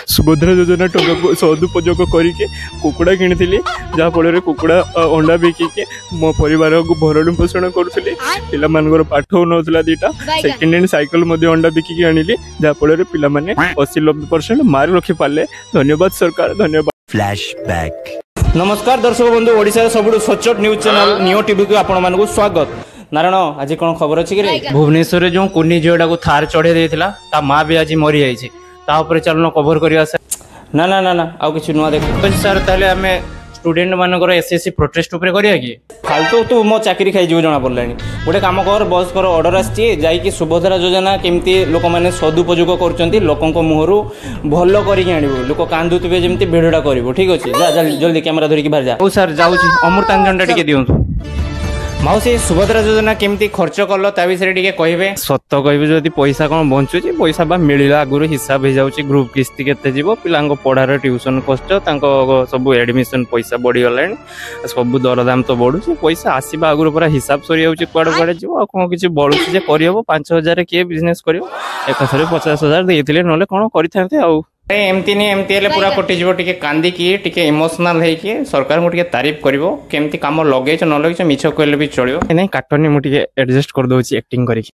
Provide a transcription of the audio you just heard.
सुभद्रा योजना टंका को सदुपयोग करके कुकुड़ा किनी जहाँफल कुकुड़ा अंडा बिकिके मो परिवार को भरण पोषण करुली पिला पाठ होना दीटा सेकेंड हैंड साइकिल अंडा बिकिकी आनिली जहाँफल पिलाने 80-90% मार्क रखी पारे। धन्यवाद सरकार, धन्यवाद। फ्लैशबैक। नमस्कार दर्शक बंधु, ओडिशा सबुठ सचोट न्यूज चैनल नियो टीवी को आपण मानक स्वागत। नारायण आज कौन खबर अच्छी कि भुवनेश्वर जो कुनी झीटा को थार चढ़े देता ता माँ भी आज मरी जाइए चलन कवर करवा। ना ना ना ना आउ कि नुआ देख सर ताले आम स्टूडेंट मानकर एसएससी प्रोटेस्ट उपर करिया कि फालतू तू मो चाकरी खाई जीव जना पड़लानी। गोटे काम कर बस कर ऑर्डर आसी सुभद्रा योजना केमती लोक मैंने सदुपयोग कर लोकों मुहरु भल कर लोक कांदुवे जमी भिडटा करू। ठीक अच्छे जा जल्दी कैमेरा धरिकी बाहर जा। सर जाऊँ अमृतांजन टा दिंतु। माउसी सुभद्रा योजना केमती खर्च कल ता विषय टे कहे। सत कह जदि पैसा कौन बचुची पैसा बा मिलला आगुरी हिसाब हो जाऊँगी ग्रुप किस्ती केते जीवो पिला पढ़ार ट्यूशन कष्ट सब एडमिशन पैसा बढ़ीगला सब दरदाम तो बढ़ुची पैसा आसवा आगुरी पूरा हिसाब सरी जाऊँगी कुआड़े कुआड़े जीव आ कौन किसी बढ़ुची जे करहब 5,000 किए बिजनेस कर एकाथरे 50,000 देते ना कौन करते आउ एमती नहीं एमती पूरा कटिज टे कांदी टे इमोशनाल होके सरकार को तारीफ कर केमती कम लगे न लगे मिछ कहले भी चलो नहीं काटनी मुझे एडजस्ट कर दूसरी एक्टिंग करी।